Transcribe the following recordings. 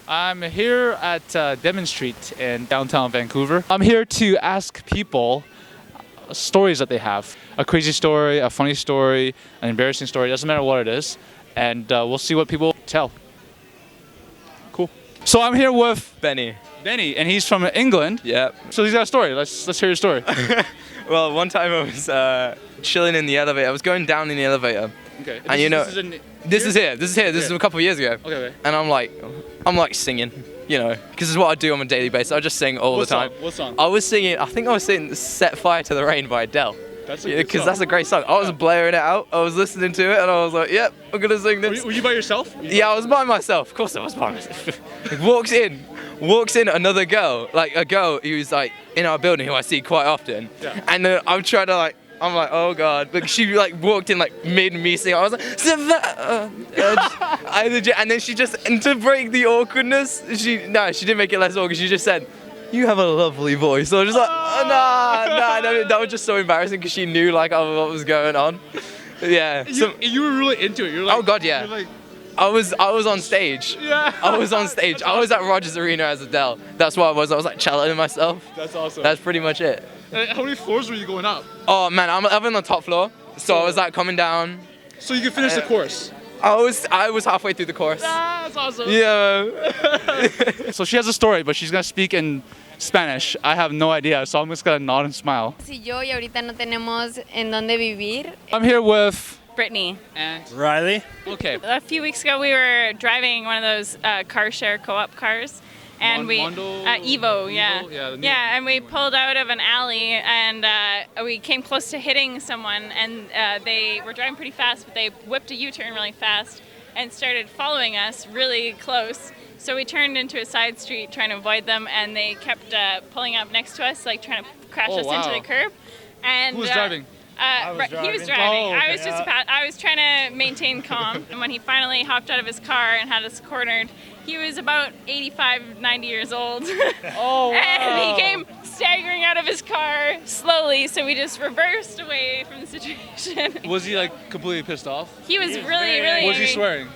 I'm here at Demon Street in downtown Vancouver. I'm here to ask people stories that they have. A crazy story, a funny story, an embarrassing story, doesn't matter what it is. And we'll see what people tell. Cool. So I'm here with Benny, and he's from England. Yep. So he's got a story. Let's hear your story. Well, one time I was chilling in the elevator. I was going down in the elevator. Okay. And you know, this is here. This is a couple of years ago. Okay. And I'm like singing, you know, because it's what I do on a daily basis. I just sing all the time. What song? I was singing "Set Fire to the Rain" by Adele. That's a good song. That's a great song. I was blaring it out. I was listening to it, and I was like, "Yep, I'm gonna sing this." Were you by yourself? Yeah, I was by myself. Of course, I was by myself. walks in another girl, like a girl who's like in our building who I see quite often. Yeah. And I'm trying to I'm like, oh god. But she walked in mid me singing. I was like, I legit, and then she just, and to break the awkwardness, she didn't make it less awkward. She just said, "You have a lovely voice." So I was just like, nah, that was just so embarrassing because she knew what was going on. Yeah. You were really into it. You're like, oh god, yeah. I was on stage. Yeah. I was on stage. I was at Rogers Arena as Adele. That's what I was. I was challenging myself. That's awesome. That's pretty much it. How many floors were you going up? Oh man, I'm on the top floor. So I was coming down. So you could finish the course. I was halfway through the course. That's awesome. Yeah. So she has a story, but she's gonna speak in Spanish. I have no idea, so I'm just gonna nod and smile. Si yo y ahorita no tenemos en dónde vivir. I'm here with Brittany. and Riley. okay. A few weeks ago, we were driving one of those car share co-op cars, and Mondo? Evo, yeah, Evo? Yeah, the new and we pulled out of an alley, and we came close to hitting someone, and they were driving pretty fast, but they whipped a U-turn really fast and started following us really close. So we turned into a side street trying to avoid them, and they kept pulling up next to us, trying to crash us into the curb. And Who was driving? He was driving. Oh, I was just I was trying to maintain calm. And when he finally hopped out of his car and had us cornered, he was about 85, 90 years old. Oh, wow. And he came staggering out of his car slowly, so we just reversed away from the situation. Was he completely pissed off? He was really, really Was he angry. swearing?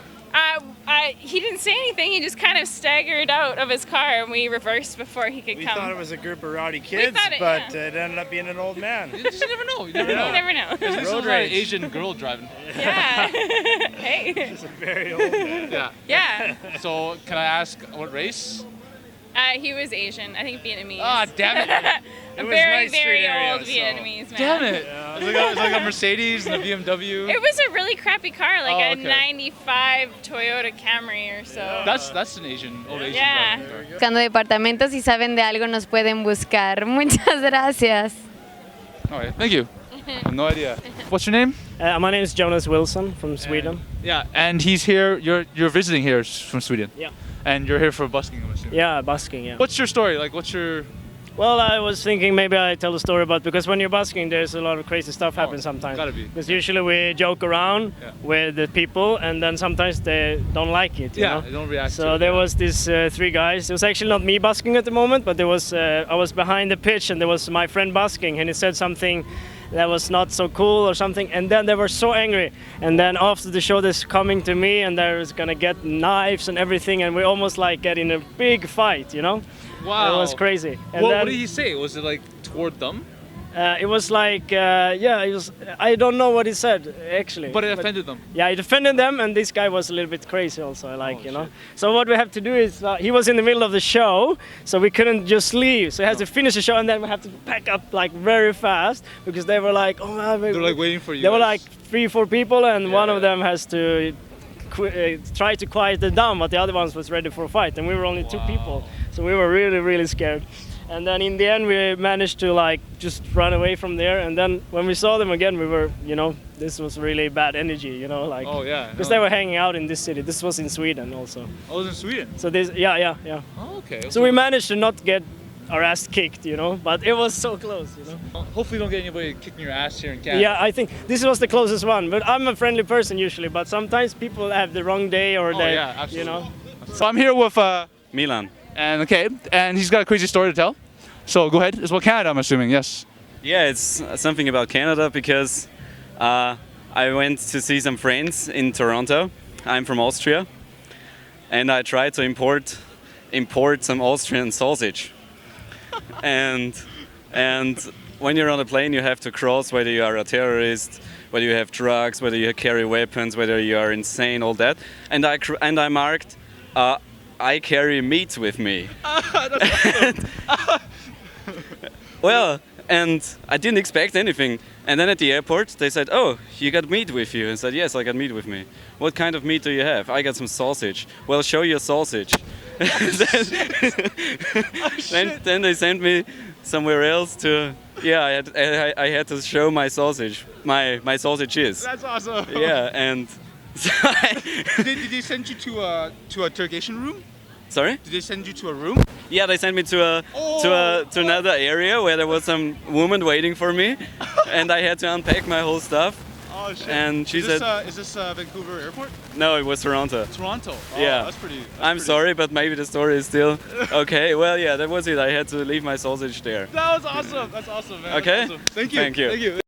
He didn't say anything. He just kind of staggered out of his car, and we reversed before he could We come. thought it was a group of rowdy kids, thought it ended up being an old man. You just never know. You never You know. never know. This is Road an rage. Asian girl driving. Yeah. Hey. He's a very old man. Yeah. Yeah. So can I ask what race? He was Asian. I think Vietnamese. Ah, damn it. A was very, nice street very area, old so- Vietnamese man. Damn it. It's like a Mercedes and a BMW. It was a really crappy car, like Oh, a okay. 95 Toyota Camry or so. That's an old Asian Yeah. driving car. Buscando departamentos, si saben de algo nos pueden buscar. Muchas gracias. All right, thank you. I have no idea. What's your name? My name is Jonas Wilson from Sweden. Yeah, and he's here. You're visiting here from Sweden. Yeah. And you're here for busking, I'm assuming. Yeah, busking, yeah. What's your story? What's your... Well, I was thinking maybe I tell the story about, because when you're busking, there's a lot of crazy stuff happen sometimes. Gotta be. Because usually we joke around with the people, and then sometimes they don't like it. You know? they don't react to So it. there was these three guys. It was actually not me busking at the moment, but there was I was behind the pitch, and there was my friend busking, and he said something that was not so cool or something, and then they were so angry. And then after the show, they're coming to me, and they're gonna get knives and everything, and we almost get in a big fight, you know? Wow. It was crazy. And What then, did he say? Was it toward them? it was it was. I don't know what he said actually. But it offended them. Yeah, he defended them, and this guy was a little bit crazy also, you know. shit. So what we have to do is, he was in the middle of the show, so we couldn't just leave. So he has to finish the show, and then we have to pack up very fast, because they were They're waiting for you. They were guys. 3-4 people, and one of yeah. them has to try to quiet them down, but the other ones was ready for a fight, and we were only 2 people, so we were really, really scared. And then in the end, we managed to just run away from there. And then when we saw them again, we were, this was really bad energy, Oh, yeah. because they were hanging out in this city. This was in Sweden also. Oh, it was in Sweden? So this, yeah. Oh, okay. So we managed to not get our ass kicked, but it was so close, Hopefully you don't get anybody kicking your ass here in Canada. Yeah, I think this was the closest one. But I'm a friendly person usually, but sometimes people have the wrong day or they, yeah, absolutely. So I'm here with Milan. and he's got a crazy story to tell. So go ahead. It's about Canada, I'm assuming. Yes. Yeah, it's something about Canada because I went to see some friends in Toronto. I'm from Austria, and I tried to import import some Austrian sausage. and when you're on a plane, you have to cross whether you are a terrorist, whether you have drugs, whether you carry weapons, whether you are insane, all that. And I marked, I carry meat with me. Well, and I didn't expect anything. And then at the airport, they said, "Oh, you got meat with you?" I said, "Yes, I got meat with me." "What kind of meat do you have?" "I got some sausage." "Well, show your sausage." then they sent me somewhere else to. Yeah, I had to show my sausage, my sausages. That's awesome. Yeah, and. Did they send you to a interrogation room? Sorry? Did they send you to a room? Yeah, they sent me to another area where there was some woman waiting for me, and I had to unpack my whole stuff. Oh shit! And she said, "Is this Vancouver Airport?" "No, it was Toronto." Toronto. Oh, Yeah. That's pretty. I'm sorry, but maybe the story is still okay. Well, yeah, that was it. I had to leave my sausage there. That was awesome. That's awesome, man. Okay. That's awesome. Thank you. Thank you. Thank you.